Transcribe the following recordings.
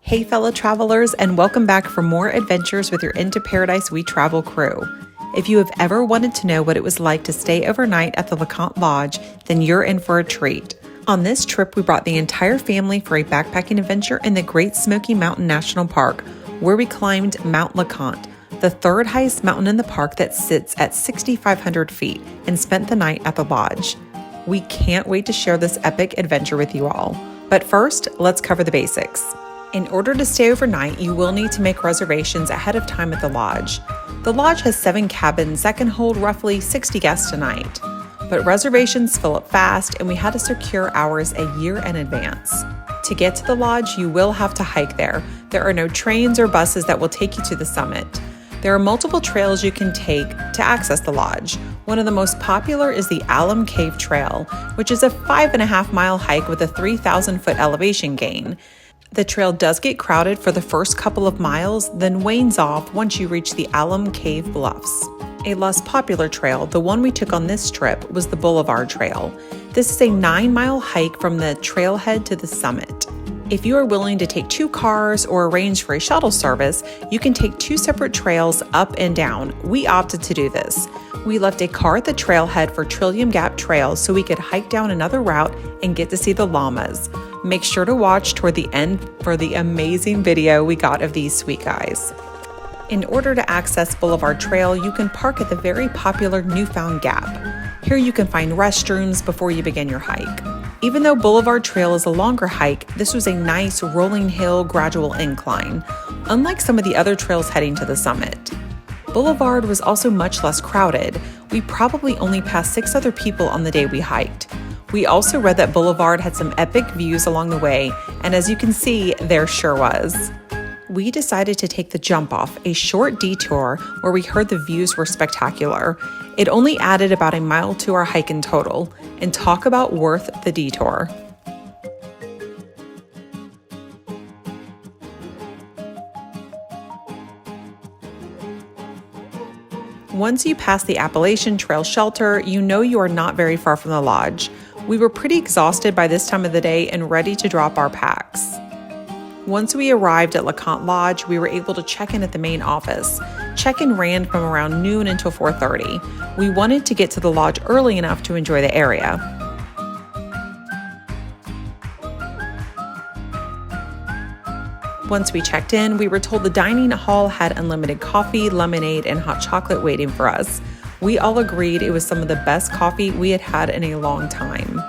Hey fellow travelers, and welcome back for more adventures with your Into Paradise We Travel crew. If you have ever wanted to know what it was like to stay overnight at the LeConte Lodge, then you're in for a treat. On this trip, we brought the entire family for a backpacking adventure in the Great Smoky Mountain National Park, where we climbed Mount LeConte, the third highest mountain in the park that sits at 6,500 feet, and spent the night at the lodge. We can't wait to share this epic adventure with you all. But first, let's cover the basics. In order to stay overnight, you will need to make reservations ahead of time at the lodge. The lodge has 7 cabins that can hold roughly 60 guests a night. But reservations fill up fast, and we had to secure ours a year in advance. To get to the lodge, you will have to hike there. There are no trains or buses that will take you to the summit. There are multiple trails you can take to access the lodge. One of the most popular is the Alum Cave Trail, which is a 5.5-mile hike with a 3,000-foot elevation gain. The trail does get crowded for the first couple of miles, then wanes off once you reach the Alum Cave Bluffs. A less popular trail, the one we took on this trip, was the Boulevard Trail. This is a 9-mile hike from the trailhead to the summit. If you are willing to take 2 cars or arrange for a shuttle service, you can take 2 separate trails up and down. We opted to do this. We left a car at the trailhead for Trillium Gap Trail so we could hike down another route and get to see the llamas. Make sure to watch toward the end for the amazing video we got of these sweet guys. In order to access Boulevard Trail, you can park at the very popular Newfound Gap. Here you can find restrooms before you begin your hike. Even though Boulevard Trail is a longer hike, this was a nice rolling hill gradual incline, unlike some of the other trails heading to the summit. Boulevard was also much less crowded. We probably only passed 6 other people on the day we hiked. We also read that Boulevard had some epic views along the way, and as you can see, there sure was. We decided to take the jump off, a short detour where we heard the views were spectacular. It only added about a mile to our hike in total, and talk about worth the detour. Once you pass the Appalachian Trail shelter, you know you are not very far from the lodge. We were pretty exhausted by this time of the day and ready to drop our packs. Once we arrived at LeConte Lodge, we were able to check in at the main office. Check-in ran from around noon until 4:30. We wanted to get to the lodge early enough to enjoy the area. Once we checked in, we were told the dining hall had unlimited coffee, lemonade, and hot chocolate waiting for us. We all agreed it was some of the best coffee we had had in a long time.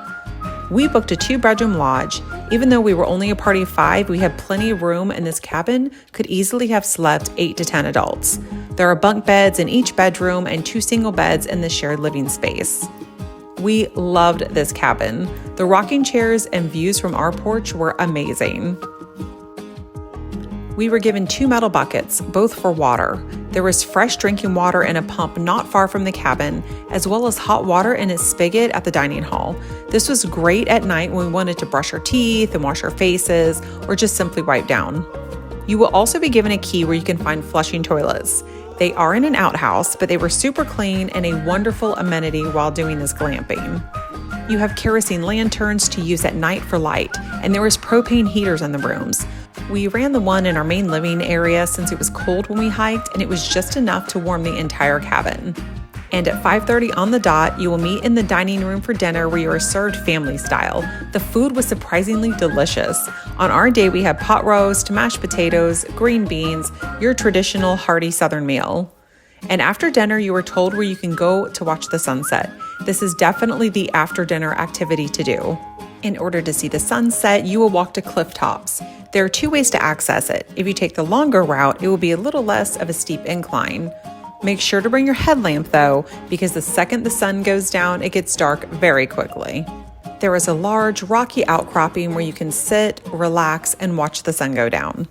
We booked a 2-bedroom lodge. Even though we were only a party of 5, we had plenty of room, and this cabin could easily have slept 8 to 10 adults. There are bunk beds in each bedroom and 2 single beds in the shared living space. We loved this cabin. The rocking chairs and views from our porch were amazing. We were given 2 metal buckets, both for water. There was fresh drinking water in a pump not far from the cabin, as well as hot water in a spigot at the dining hall. This was great at night when we wanted to brush our teeth and wash our faces, or just simply wipe down. You will also be given a key where you can find flushing toilets. They are in an outhouse, but they were super clean and a wonderful amenity while doing this glamping. You have kerosene lanterns to use at night for light, and there was propane heaters in the rooms. We ran the one in our main living area since it was cold when we hiked, and it was just enough to warm the entire cabin. And at 5:30 on the dot, you will meet in the dining room for dinner where you are served family style. The food was surprisingly delicious. On our day, we had pot roast, mashed potatoes, green beans, your traditional hearty Southern meal. And after dinner, you were told where you can go to watch the sunset. This is definitely the after dinner activity to do. In order to see the sunset, you will walk to cliff tops. There are 2 ways to access it. If you take the longer route, it will be a little less of a steep incline. Make sure to bring your headlamp though, because the second the sun goes down, it gets dark very quickly. There is a large rocky outcropping where you can sit, relax, and watch the sun go down.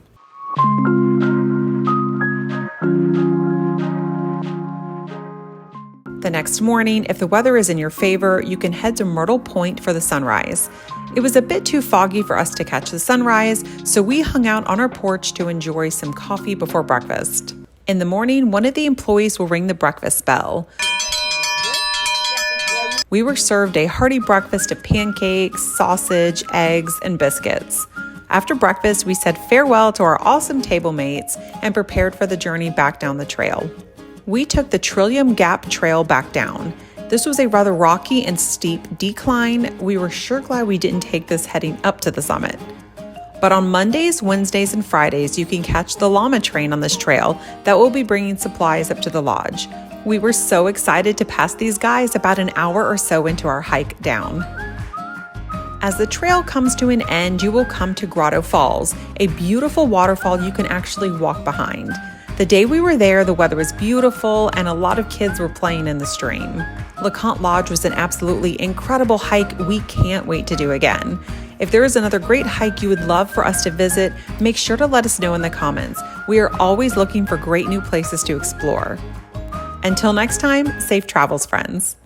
The next morning, if the weather is in your favor, you can head to Myrtle Point for the sunrise. It was a bit too foggy for us to catch the sunrise, so we hung out on our porch to enjoy some coffee before breakfast. In the morning, one of the employees will ring the breakfast bell. We were served a hearty breakfast of pancakes, sausage, eggs, and biscuits. After breakfast, we said farewell to our awesome table mates and prepared for the journey back down the trail. We took the Trillium Gap Trail back down. This was a rather rocky and steep decline. We were sure glad we didn't take this heading up to the summit. But on Mondays, Wednesdays, and Fridays, you can catch the llama train on this trail that will be bringing supplies up to the lodge. We were so excited to pass these guys about an hour or so into our hike down. As the trail comes to an end, you will come to Grotto Falls, a beautiful waterfall you can actually walk behind. The day we were there, the weather was beautiful and a lot of kids were playing in the stream. LeConte Lodge was an absolutely incredible hike we can't wait to do again. If there is another great hike you would love for us to visit, make sure to let us know in the comments. We are always looking for great new places to explore. Until next time, safe travels, friends.